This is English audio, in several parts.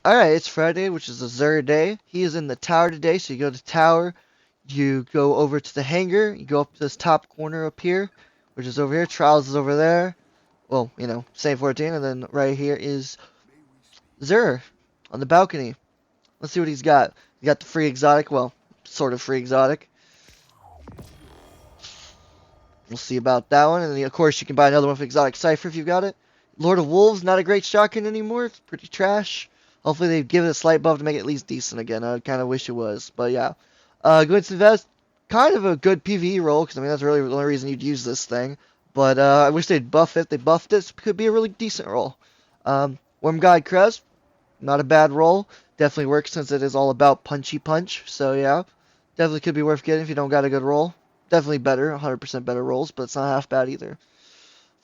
Alright, it's Friday, which is a Zer day. He is in the tower today, so you go to tower, you go over to the hangar, you go up to this top corner up here, which is over here. Trials is over there. Well, same 14, and then right here is Zer on the balcony. Let's see what he's got. He got the free exotic, well, sort of free exotic. We'll see about that one, and then, of course you can buy another one for exotic cipher if you've got it. Lord of Wolves, not a great shotgun anymore. It's pretty trash. Hopefully they give it a slight buff to make it at least decent again. I kind of wish it was, but yeah. Gwyn's Invest, kind of a good PvE role, because I mean that's really the only reason you'd use this thing. But I wish they'd buff it. They buffed it, so it could be a really decent role. Worm Guide Crest, not a bad role. Definitely works since it is all about punchy punch. So yeah, definitely could be worth getting if you don't got a good role. Definitely better, 100% better rolls, but it's not half bad either.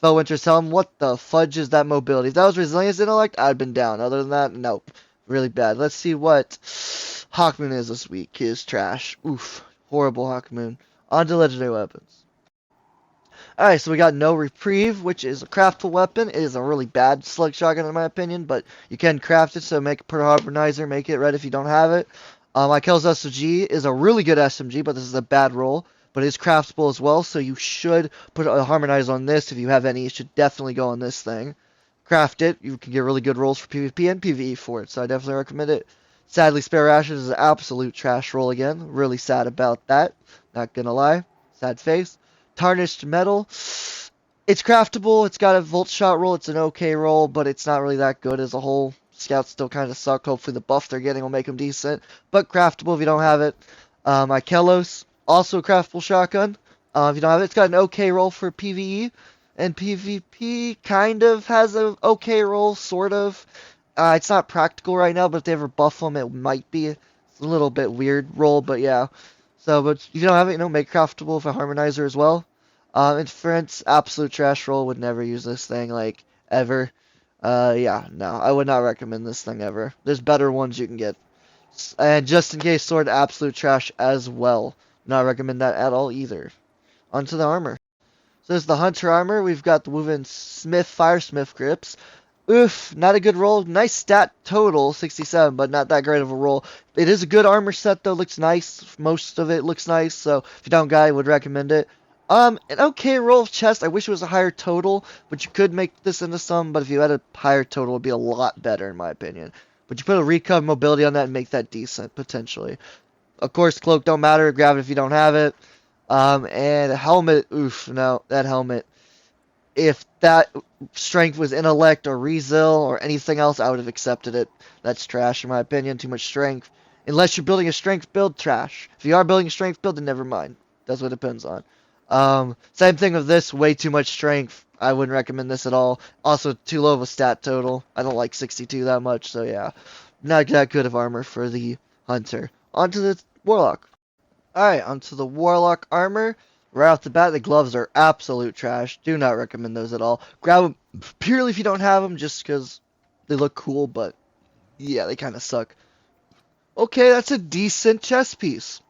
Fellwinter's Helm, what the fudge is that mobility? If that was Resilience Intellect, I'd been down. Other than that, nope. Really bad. Let's see what Hawkmoon is this week. His trash. Oof. Horrible Hawkmoon. On to Legendary Weapons. Alright, so we got No Reprieve, which is a craftable weapon. It is a really bad slug shotgun in my opinion, but you can craft it, so put a harmonizer, make it red if you don't have it. Michael's SMG is a really good SMG, but this is a bad roll. But it is craftable as well, so you should put a harmonizer on this. If you have any, it should definitely go on this thing. Craft it. You can get really good rolls for PvP and PvE for it, so I definitely recommend it. Sadly, Spare Ashes is an absolute trash roll again. Really sad about that. Not gonna lie. Sad face. Tarnished Metal. It's craftable. It's got a Volt Shot roll. It's an okay roll, but it's not really that good as a whole. Scouts still kind of suck. Hopefully the buff they're getting will make them decent. But craftable if you don't have it. Ikelos. Also a craftable shotgun. If you don't have it, it's got an okay roll for PvE. And PvP kind of has an okay roll, sort of. It's not practical right now, but if they ever buff them, it might be. It's a little bit weird roll, but yeah. So, but if you don't have it, make craftable with a harmonizer as well. Inference, absolute trash roll. Would never use this thing, like, ever. Yeah, no, I would not recommend this thing ever. There's better ones you can get. And just in case, sword, absolute trash as well. Not recommend that at all either. Onto the armor. So this is the Hunter armor. We've got the woven Smith Firesmith grips. Oof, not a good roll. Nice stat total, 67, but not that great of a roll. It is a good armor set though. Looks nice. Most of it looks nice. So if you don't got it, I would recommend it. An okay roll of chest. I wish it was a higher total, but you could make this into some. But if you had a higher total, it would be a lot better in my opinion. But you put a recov mobility on that and make that decent potentially. Of course, cloak don't matter. Grab it if you don't have it. And a helmet. Oof, no, that helmet. If that strength was intellect or resil or anything else, I would have accepted it. That's trash in my opinion. Too much strength. Unless you're building a strength build, trash. If you are building a strength build, then never mind. That's what it depends on. Same thing with this. Way too much strength. I wouldn't recommend this at all. Also, too low of a stat total. I don't like 62 that much, so yeah. Not that good of armor for the Hunter. Onto the Warlock. Alright, onto the Warlock Armor. Right off the bat, the gloves are absolute trash. Do not recommend those at all. Grab them purely if you don't have them, just because they look cool, but yeah, they kind of suck. Okay, that's a decent chest piece.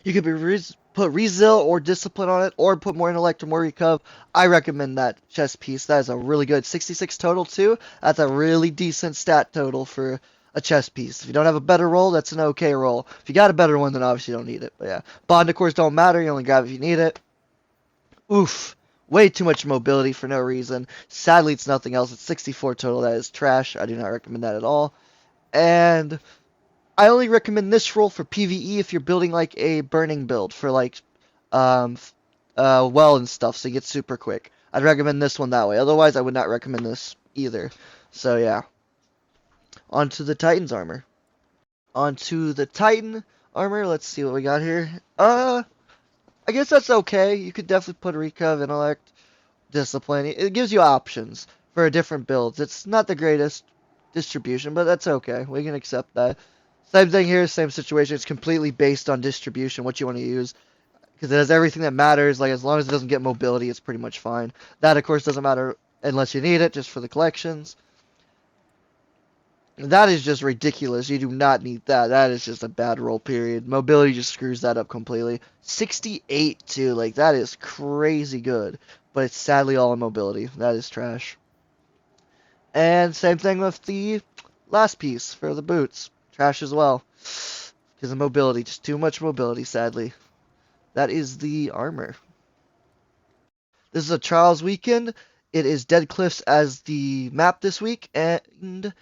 You could put Resil or Discipline on it, or put more Intellect or more Recov. I recommend that chest piece. That is a really good 66 total, too. That's a really decent stat total for a chest piece. If you don't have a better roll, that's an okay roll. If you got a better one, then obviously you don't need it. But yeah, Bond, of course, don't matter. You only grab it if you need it. Oof. Way too much mobility for no reason. Sadly, it's nothing else. It's 64 total. That is trash. I do not recommend that at all. And I only recommend this roll for PvE if you're building like a burning build for like well and stuff, so you get super quick. I'd recommend this one that way. Otherwise, I would not recommend this either. So yeah. Onto the Titan's armor. Onto the Titan armor. Let's see what we got here. I guess that's okay. You could definitely put Recov, Intellect, Discipline. It gives you options for different builds. It's not the greatest distribution, but that's okay. We can accept that. Same thing here, same situation. It's completely based on distribution, what you want to use. Because it has everything that matters. Like, as long as it doesn't get mobility, it's pretty much fine. That, of course, doesn't matter unless you need it, just for the collections. That is just ridiculous. You do not need that. That is just a bad roll, period. Mobility just screws that up completely. 68, too. Like, that is crazy good. But it's sadly all in mobility. That is trash. And same thing with the last piece for the boots. Trash as well. Because of mobility. Just too much mobility, sadly. That is the armor. This is a Trials weekend. It is Dead Cliffs as the map this week, and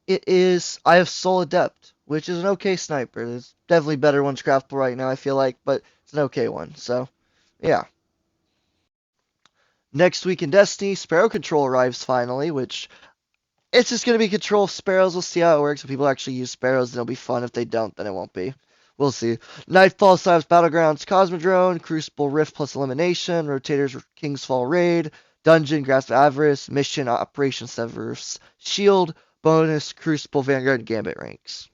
it is I have Soul Adept, which is an okay sniper. There's definitely better ones craftable right now, I feel like, but it's an okay one. So, yeah. Next week in Destiny, Sparrow Control arrives finally, which it's just going to be control of sparrows. We'll see how it works. If people actually use sparrows, then it'll be fun. If they don't, then it won't be. We'll see. Nightfall Slabs Battlegrounds Cosmodrome, Crucible Rift plus Elimination, Rotators King's Fall Raid, Dungeon Grasp of Avarice, Mission Operation Severus Shield, Bonus Crucible Vanguard Gambit ranks.